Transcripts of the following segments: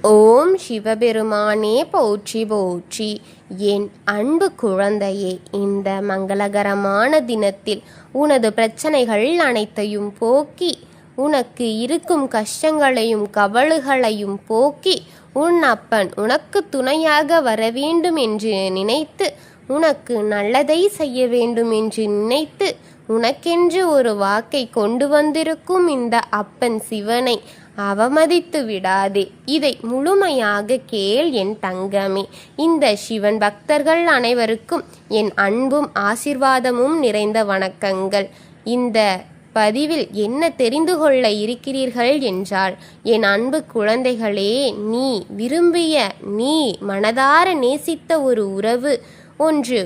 ஓம் சிவபெருமானே போற்றி போற்றி. என் அன்பு குழந்தையே, இந்த மங்களகரமான தினத்தில் உனது பிரச்சனைகள் அனைத்தையும் போக்கி, உனக்கு இருக்கும் கஷ்டங்களையும் கவலைகளையும் போக்கி, உன் அப்பன் உனக்கு துணையாக வர வேண்டும் என்று நினைத்து, உனக்கு நல்லதை செய்ய வேண்டும் என்று நினைத்து, உனக்கென்று ஒரு வாக்கை கொண்டு வந்திருக்கும் இந்த அப்பன் சிவனை அவமதித்து விடாதே. இதை முழுமையாக கேள் என் தங்கமே. இந்த சிவன் பக்தர்கள் அனைவருக்கும் என் அன்பும் ஆசிர்வாதமும் நிறைந்த வணக்கங்கள். இந்த பதிவில் என்ன தெரிந்து கொள்ள இருக்கிறீர்கள் என்றால், என் அன்பு குழந்தைகளே, நீ விரும்பிய, நீ மனதார நேசித்த ஒரு உறவு ஒன்று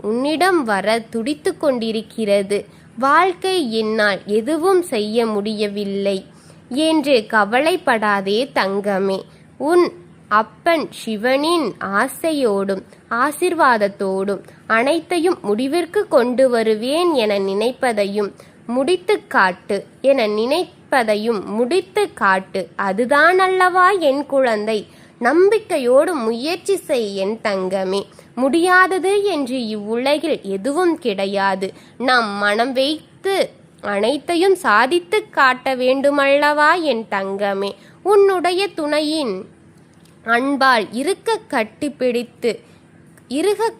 உன்னிடம் வர துடித்து கொண்டிருக்கிறது. வாழ்க்கை என்னால் எதுவும் செய்ய முடியவில்லை என்று கவலைப்படாதே தங்கமே. உன் அப்பன் சிவனின் ஆசையோடும் ஆசிர்வாதத்தோடும் அனைத்தையும் முடிவிற்கு கொண்டு வருவேன் என நினைப்பதையும் முடித்து காட்டு என நினைப்பதையும் முடித்து காட்டு. அதுதான் அல்லவா என் குழந்தை. நம்பிக்கையோடு முயற்சி செய் என் தங்கமே. முடியாதது என்று இவ்வுலகில் எதுவும் கிடையாது. நாம் மனம் வைத்து அனைத்தையும் சாதித்து காட்ட வேண்டுமல்லவா என் தங்கமே. உன்னுடைய துணையின் அன்பால் இறுக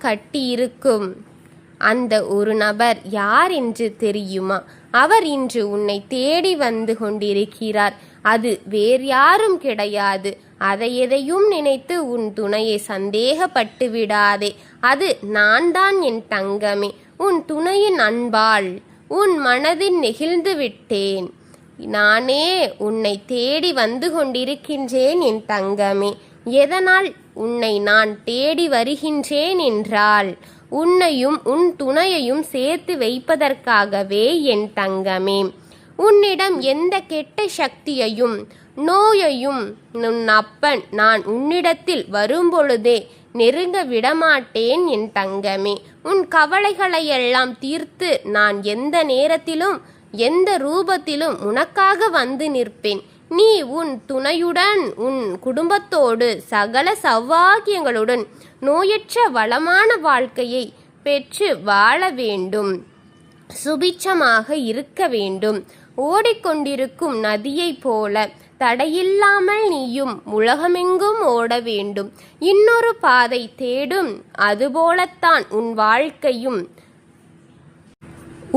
கட்டி இருக்கும் அந்த ஒரு நபர் யார் என்று தெரியுமா? அவர் இன்று உன்னை தேடி வந்து கொண்டிருக்கிறார். அது வேறு யாரும் கிடையாது. எதையும் நினைத்து உன் துணையை சந்தேகப்பட்டு விடாதே. அது நான் தான் என் தங்கமே. உன் துணையின் அன்பால் உன் மனதில் நெகிழ்ந்து விட்டேன். நானே உன்னை தேடி வந்து கொண்டிருக்கின்றேன் என் தங்கமே. எதனால் உன்னை நான் தேடி வருகின்றேன் என்றால், உன்னையும் உன் துணையையும் சேர்த்து வைப்பதற்காகவே என் தங்கமே. உன்னிடம் எந்த கெட்ட சக்தியையும் நோயையும் உன் அப்பன் நான் உன்னிடத்தில் வரும்பொழுதே நெருங்க விடமாட்டேன் என் தங்கமே. உன் கவலைகளையெல்லாம் தீர்த்து நான் எந்த நேரத்திலும் எந்த ரூபத்திலும் உனக்காக வந்து நிற்பேன். நீ உன் துணையுடன் உன் குடும்பத்தோடு சகல சௌபாகியங்களுடன் நோயற்ற வளமான வாழ்க்கையை பெற்று வாழ வேண்டும். சுபிட்சமாக இருக்க வேண்டும். ஓடிக்கொண்டிருக்கும் நதியைப் போல தடையில்லாமல் நீயும் உலகமெங்கும் ஓட வேண்டும். இன்னொரு பாதை தேடும். அதுபோலத்தான் உன் வாழ்க்கையும்.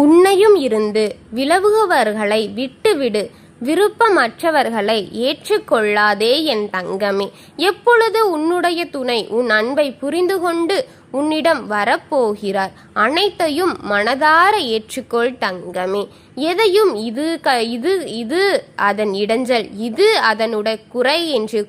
உன்னையும் இருந்து விலகுவர்களை விட்டுவிடு. விருப்பமற்றவர்களை ஏற்றுக்கொள்ளாதே என் தங்கமே. எப்பொழுது உன்னுடைய துணை உன் அன்பை புரிந்து கொண்டு உன்னிடம் வரப்போகிறார். அனைத்தையும் மனதார ஏற்றுக்கொள் தங்கமே. எதையும் இது அதன் இடைஞ்சல், இது அதனுடைய குறை என்று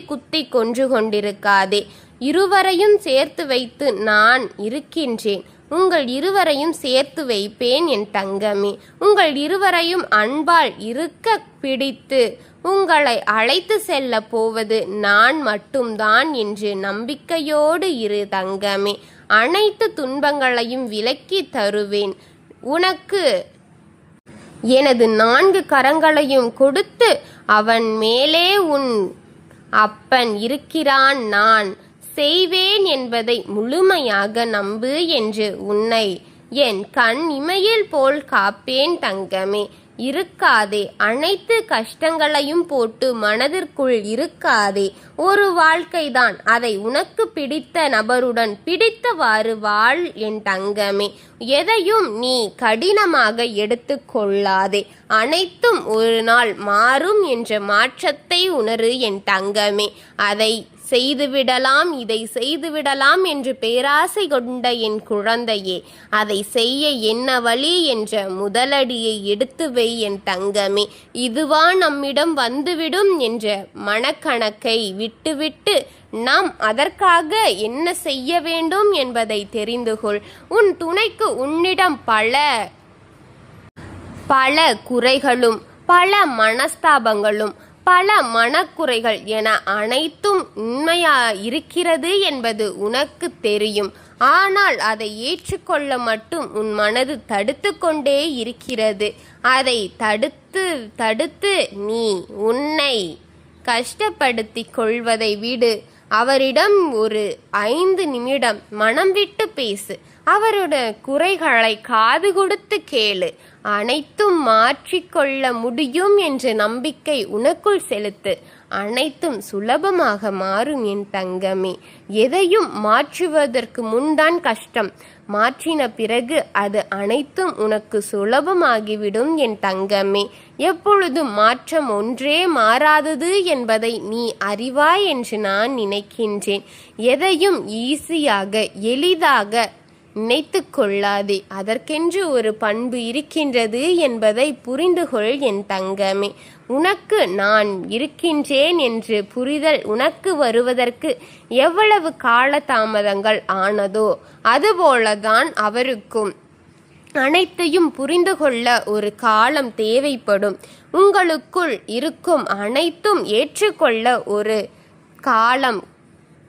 குத்தி கொன்று கொண்டிருக்காதே. இருவரையும் சேர்த்து வைத்து நான் இருக்கின்றேன். உங்கள் இருவரையும் சேர்த்து வைப்பேன் என் தங்கமே. உங்கள் இருவரையும் அன்பால் இருக்க பிடித்து உங்களை அழைத்து செல்ல போவது நான் மட்டும்தான் என்று நம்பிக்கையோடு இரு தங்கமே. அனைத்து துன்பங்களையும் விலக்கி தருவேன். உனக்கு எனது 4 கரங்களையும் கொடுத்து அவன் மேலே உன் அப்பன் இருக்கிறான், நான் செய்வேன் என்பதை முழுமையாக நம்பு என்று உன்னை என் கண் இமையில் போல் காப்பேன் தங்கமே. இருக்காதே. அனைத்து கஷ்டங்களையும் போட்டு மனதிற்குள் இருக்காதே. ஒரு வாழ்க்கைதான். அதை உனக்கு பிடித்த நபருடன் பிடித்தவாறு வாழ் என் தங்கமே. எதையும் நீ கடினமாக எடுத்து கொள்ளாதே. அனைத்தும் ஒரு நாள் மாறும் என்ற மாற்றத்தை உணரு என் தங்கமே. அதை செய்துவிடலாம், இதை செய்துவிடலாம் என்று பேராசை கொண்ட என் குழந்தையே, அதை செய்ய என்ன வழி என்ற முதலடியை எடுத்து வை என் தங்கமே. இதுவா நம்மிடம் வந்துவிடும் என்ற மனக்கணக்கை விட்டுவிட்டு நாம் அதற்காக என்ன செய்ய வேண்டும் என்பதை தெரிந்து கொள். உன் துணைக்கு உன்னிடம் பல குறைகளும் பல மனஸ்தாபங்களும் பல மனக்குறைகள் என அனைத்தும் உண்மையாயிருக்கிறது என்பது உனக்கு தெரியும். ஆனால் அதை ஏற்றுக்கொள்ள மட்டும் உன் மனது தடுத்து கொண்டே இருக்கிறது. அதை தடுத்து நீ உன்னை கஷ்டப்படுத்திக் கொள்வதை விடு. அவரிடம் ஒரு 5 நிமிடம் மனம் விட்டு பேசு. அவருடைய குறைகளை காது கொடுத்து கேளு. அனைத்தும் மாற்றிக்கொள்ள முடியும் என்ற நம்பிக்கை உனக்குள் செலுத்து. அனைத்தும் சுலபமாக மாறும் என் தங்கமே. எதையும் மாற்றுவதற்கு முன்தான் கஷ்டம். மாற்றின பிறகு அது அனைத்தும் உனக்கு சுலபமாகிவிடும் என் தங்கமே. எப்பொழுதும் மாற்றம் ஒன்றே மாறாதது என்பதை நீ அறிவாய் என்று நான் நினைக்கின்றேன். எதையும் ஈஸியாக எளிதாக நினைத்து கொள்ளாதே. அதற்கென்று ஒரு பண்பு இருக்கின்றது என்பதை புரிந்து கொள் என் தங்கமே. உனக்கு நான் இருக்கின்றேன் என்று புரிதல் உனக்கு வருவதற்கு எவ்வளவு காலதாமதங்கள் ஆனதோ அதுபோலதான் அவருக்கும் அனைத்தையும் புரிந்து கொள்ள ஒரு காலம் தேவைப்படும். உங்களுக்குள் இருக்கும் அனைத்தும் ஏற்றுக்கொள்ள ஒரு காலம்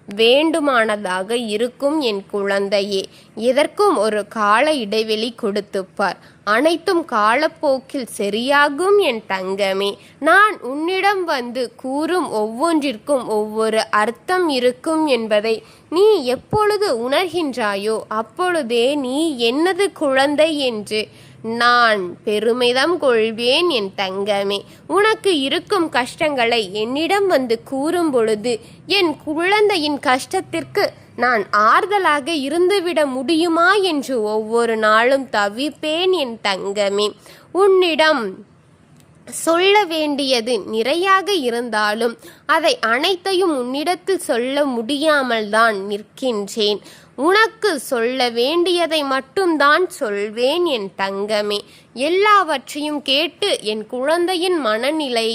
வேண்டுமானதாக இருக்கும் என் குழந்தையே. இதற்கும் ஒரு கால இடைவெளி கொடுத்துப்பார். அனைத்தும் காலப்போக்கில் சரியாகும் என் தங்கமே. நான் உன்னிடம் வந்து கூறும் ஒவ்வொன்றிற்கும் ஒவ்வொரு அர்த்தம் இருக்கும் என்பதை நீ எப்பொழுது உணர்கின்றாயோ அப்பொழுதே நீ என்னது குழந்தை என்று நான் பெருமிதம் கொள்வேன் என் தங்கமே. உனக்கு இருக்கும் கஷ்டங்களை என்னிடம் வந்து கூறும் பொழுது என் குழந்தையின் கஷ்டத்திற்கு நான் ஆறுதலாக இருந்துவிட முடியுமா என்று ஒவ்வொரு நாளும் தவிப்பேன் என் தங்கமே. உன்னிடம் சொல்ல வேண்டியது நிறையாக இருந்தாலும் அதை அனைத்தையும் உன்னிடத்தில் சொல்ல முடியாமல் தான் நிற்கின்றேன். உனக்கு சொல்ல வேண்டியதை மட்டும்தான் சொல்வேன் என் தங்கமே. எல்லாவற்றையும் கேட்டு என் குழந்தையின் மனநிலை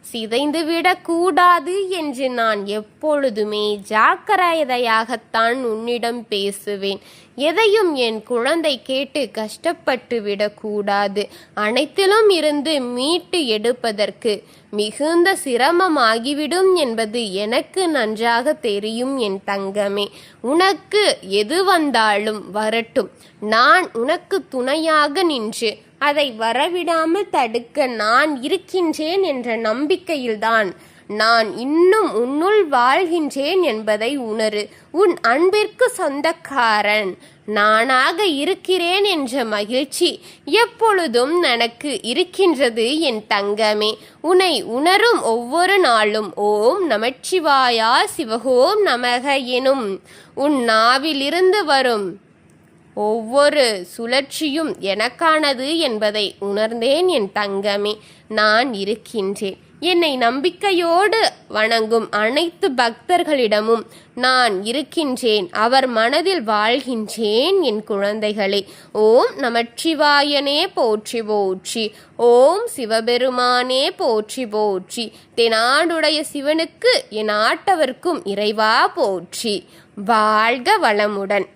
சிதைந்துவிடக் கூடாது என்று நான் எப்பொழுதுமே ஜாக்கிரதையாகத்தான் உன்னிடம் பேசுவேன். எதையும் என் குழந்தை கேட்டு கஷ்டப்பட்டு விடக்கூடாது. அனைத்திலும் இருந்து மீட்டு எடுப்பதற்கு மிகுந்த சிரமமாகிவிடும் என்பது எனக்கு நன்றாக தெரியும் என் தங்கமே. உனக்கு எது வந்தாலும் வரட்டும். நான் உனக்கு துணையாக நின்று அதை வரவிடாமல் தடுக்க நான் இருக்கின்றேன் என்ற நம்பிக்கையில்தான் நான் இன்னும் உன்னுள் வாழ்கின்றேன் என்பதை உணரு. உன் அன்பிற்கு சொந்தக்காரன் நானாக இருக்கிறேன் என்ற மகிழ்ச்சி எப்பொழுதும் எனக்கு இருக்கின்றது என் தங்கமே. உன்னை உணரும் ஒவ்வொரு நாளும் ஓம் நமச்சிவாயா சிவஹோம் நமக எனும் உன் நாவிலிருந்து வரும் ஒவ்வொரு சுழற்சியும் எனக்கானது என்பதை உணர்ந்தேன் என் தங்கமே. நான் இருக்கின்றேன். என்னை நம்பிக்கையோடு வணங்கும் அனைத்து பக்தர்களிடமும் நான் இருக்கின்றேன். அவர் மனதில் வாழ்கின்றேன் என் குழந்தைகளே. ஓம் நமச்சிவாயனே போற்றி போற்றி. ஓம் சிவபெருமானே போற்றி போற்றி. தென்னாடுடைய சிவனுக்கு என் ஆட்டவர்க்கும் இறைவா போற்றி. வாழ்க வளமுடன்.